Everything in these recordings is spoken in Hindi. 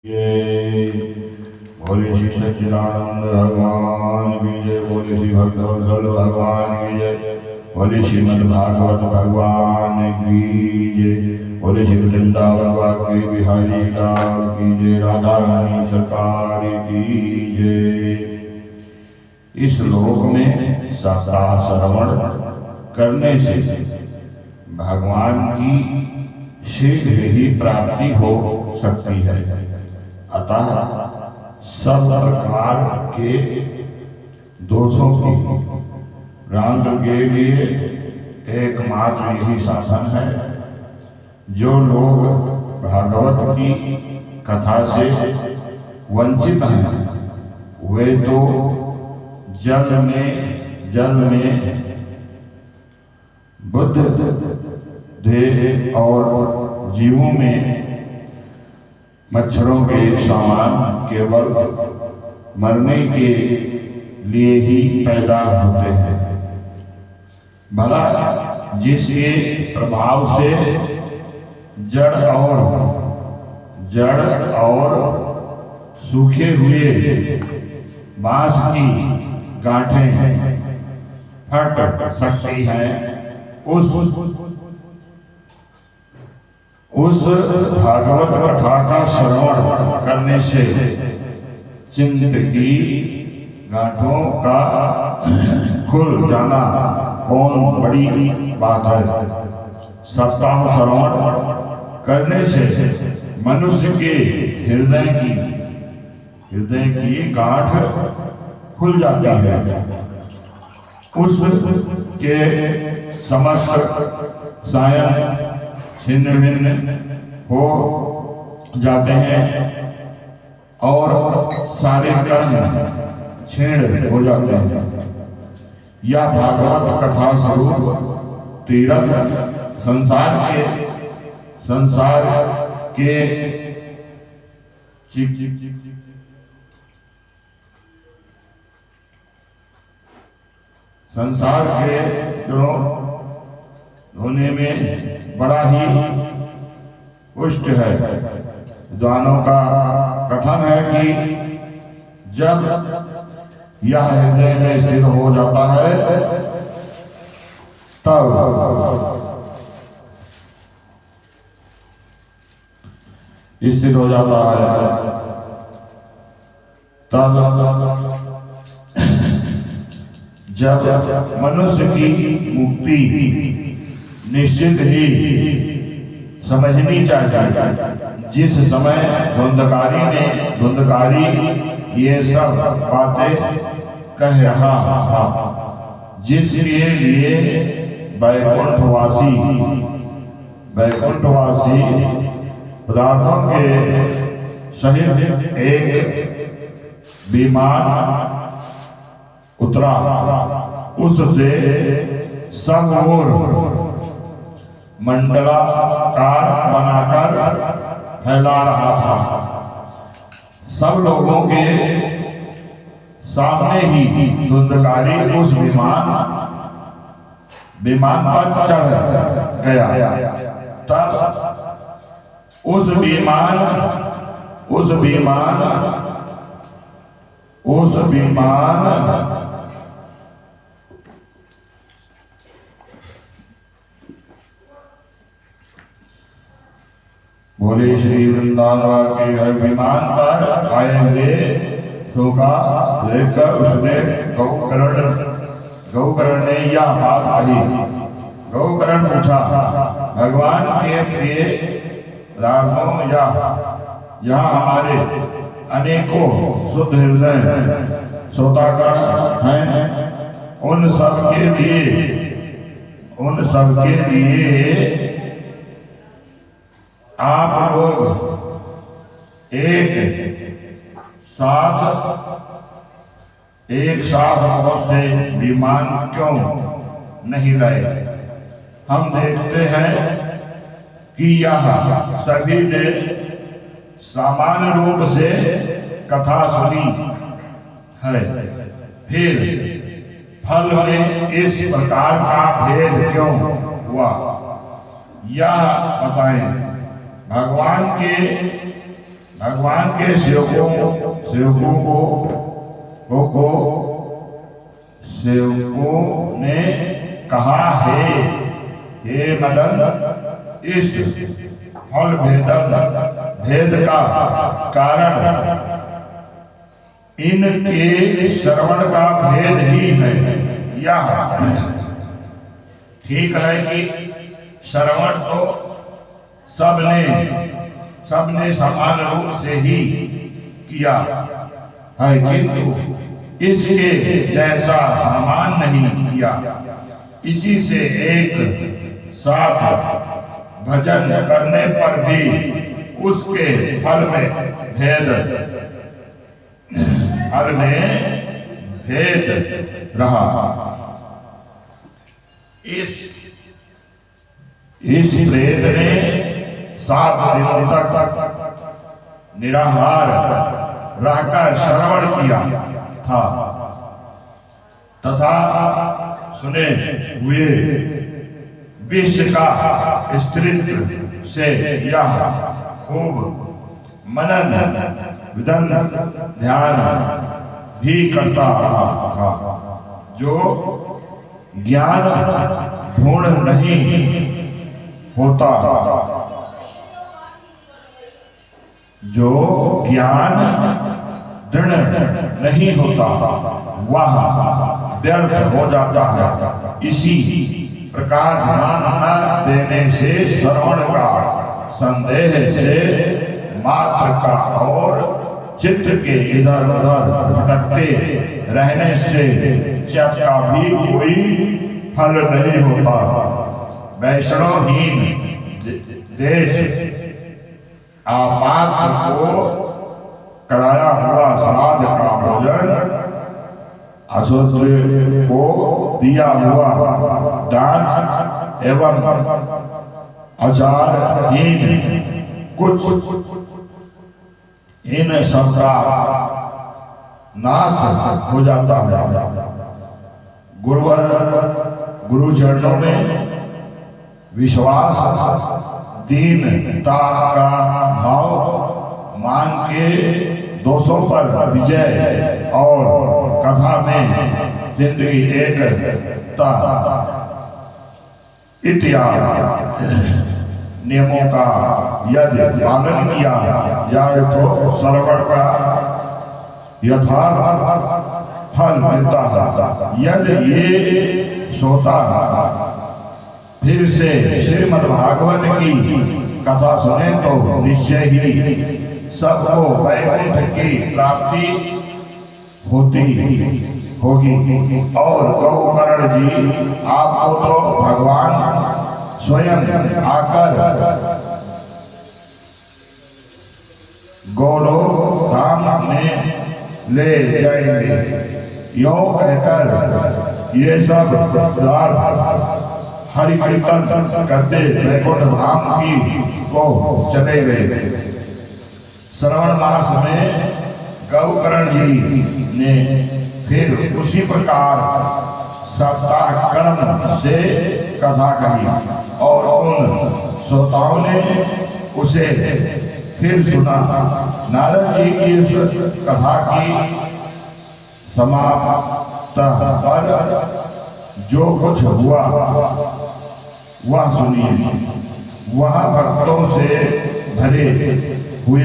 ये बोले श्री सच्चिदानंद भगवान की जय। बोले श्री भक्तवत्सल भगवान की जय। बोले श्रीमद् भागवत भगवान की जय। बोले श्री वृंदावन वाक्य बिहारी लाल की जय। राधा रानी सरकार की जय। इस लोक में सप्ताह श्रवण करने से भगवान की शीघ्र ही प्राप्ति हो सकती है। अतः सब प्रकार के दोषों की भ्रांति के लिए एकमात्र यही साधन है। जो लोग भागवत की कथा से वंचित हैं वे तो जल में बुद्ध और जीवों में मच्छरों के समान केवल मरने के लिए ही पैदा होते हैं। भला जिसके प्रभाव से जड़ और सूखे हुए बांस की गांठें फट सकती हैं, उस भागवत कथा का श्रवण करने से चिंत की गांठों का खुल जाना कौन बड़ी बात है। सप्ताह श्रवण करने से मनुष्य के हृदय की गांठ खुल जाती है। उसके समस्त सायन छिन्न भिन्न हो जाते हैं और सारे कर्म क्षीण हो जाते हैं। यह भागवत कथा स्वरूप तीर्थ संसार के होने में बड़ा ही पुष्ट है। विद्वानों का कथन है कि जब यह हृदय में स्थित हो जाता है तब स्थित हो जाता है तब जब मनुष्य की मुक्ति निश्चित ही समझनी चाहिए। जिस समय धुंधकारी ये सब बातें कह रहा था, जिसके लिए वैकुंठवासी पदार्थों के सहित एक विमान उतरा, उससे सब ओर मंडलाकार बनाकर फैला रहा था। सब लोगों के सामने ही धुंधकारी उस विमान पर चढ़ गया। तब उस विमान बोले श्री वृंदावन के विमान पर आए हुए का देखकर उसने गौकर्ण ने यह बात कही। गौकर्ण पूछा, भगवान के प्रिय राघवों यहाँ हमारे अनेकों शुद्ध हृदय श्रोतागण हैं। उन सब के लिए आप लोग एक साथ बहुत से विमान क्यों नहीं लाए? हम देखते हैं कि यह सभी ने सामान्य रूप से कथा सुनी है, फिर फल में इस प्रकार का भेद क्यों हुआ, यह बताएं। भगवान के भगवान के सेवकों ने कहा है, हे मदन, इस फल भेद का कारण इनके श्रवण का भेद ही है। यह ठीक है कि श्रवण तो सबने समान रूप से ही किया है, किंतु इसके जैसा समान नहीं किया। इसी से एक साथ भजन करने पर भी उसके फल में भेद रहा। इस प्रेत ने 7 दिन तक निराहार रहकर श्रवण किया था तथा सुने हुए विश्व का स्त्रीत्व से यह खूब मनन विदन ध्यान भी करता रहा था, जो ज्ञान पूर्ण नहीं होता, जो ज्ञान दृढ़ नहीं होता वह व्यर्थ हो जाता है। इसी प्रकार ध्यान न देने से श्रवण का संदेह से मात्र का और चित्त के इधर उधर भटकते रहने से चित्त का भी कोई फल नहीं होता। वैष्णवहीन देश आपात को कराया हुआ श्राद्ध का भोजन, अशुद्ध को दिया हुआ दान एवं आचारहीन कुछ इन सब का नाश हो जाता है। गुरु चरणों में विश्वास, दीनता का भाव मान के दोषों पर विजय और कथा में जिंदगी एकता इत्यादि नियमों का यदि पालन किया जाए तो श्रवण का यथार्थ फल मिलता है। यदि ये सोता फिर से श्रीमद् भागवत की कथा सुने तो निश्चय ही सबको वैकुंठ की प्राप्ति होगी। और गौकर्ण जी, आपको तो भगवान स्वयं आकर गोलोक धाम में ले जाएंगे। यो कहकर ये सब हरि कीर्तन करते वैकुंठ धाम की को चले गए। श्रवण मास में गौकर्ण जी ने फिर उसी प्रकार सप्ताह कर्म से कथा कही और उन श्रोताओं ने उसे फिर सुना। नारद जी की इस कथा की समाप्त पर जो कुछ हुआ वह सुनिए। वहाँ भक्तों से भरे हुए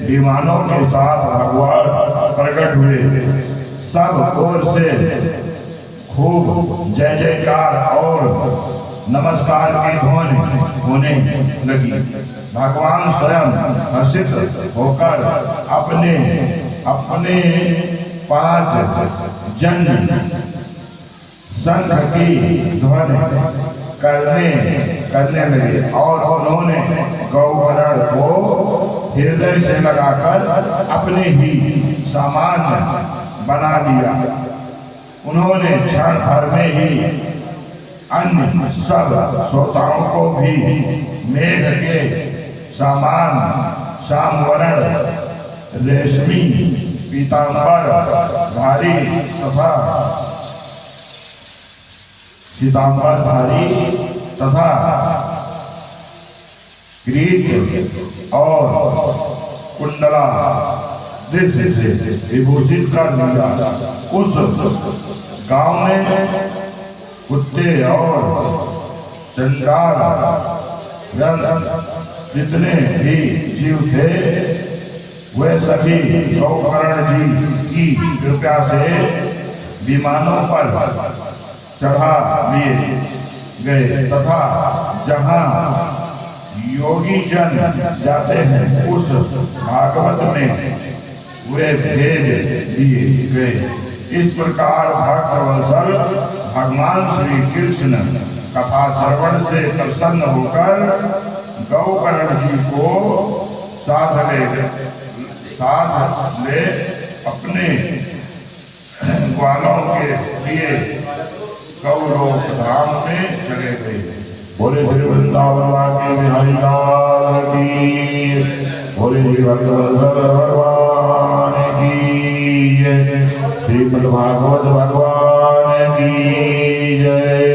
विमानों के साथ भगवान प्रकट हुए। सब ओर से खूब जय जयकार और नमस्कार की ध्वनि होने लगी। भगवान स्वयं हर्षित होकर अपने 5 जन संघ की ध्वनि करने लगे और उन्होंने गौकर्ण को हृदय से लगाकर अपने ही सामान बना दिया। उन्होंने क्षण भर में ही अन्य सब श्रोताओं को भी मेघ के समान श्यामवर्ण रेशमी पीतांबर धारी तथा किरीट और कुंडला दृष्टि से विभूषित कर दिया। उस गांव में कुत्ते और चंडाल जितने भी जीव थे वे सभी गौकर्ण जी की कृपा से विमानों पर चढ़ा लिए गए तथा जहाँ योगी जन जाते हैं उस भागवत में वे भेज दिए गए। इस प्रकार भक्तवत्सल भगवान श्री कृष्ण कथा श्रवण से प्रसन्न होकर गौकर्ण जी को साथ ले अपने ग्वालों के लिए गौलोक धाम में चले गए। बोले श्री वृंदावन के बिहारी लाल की, बोले श्री भक्तवत्सल भगवान की जय, श्रीमद् भागवत भगवान की जय।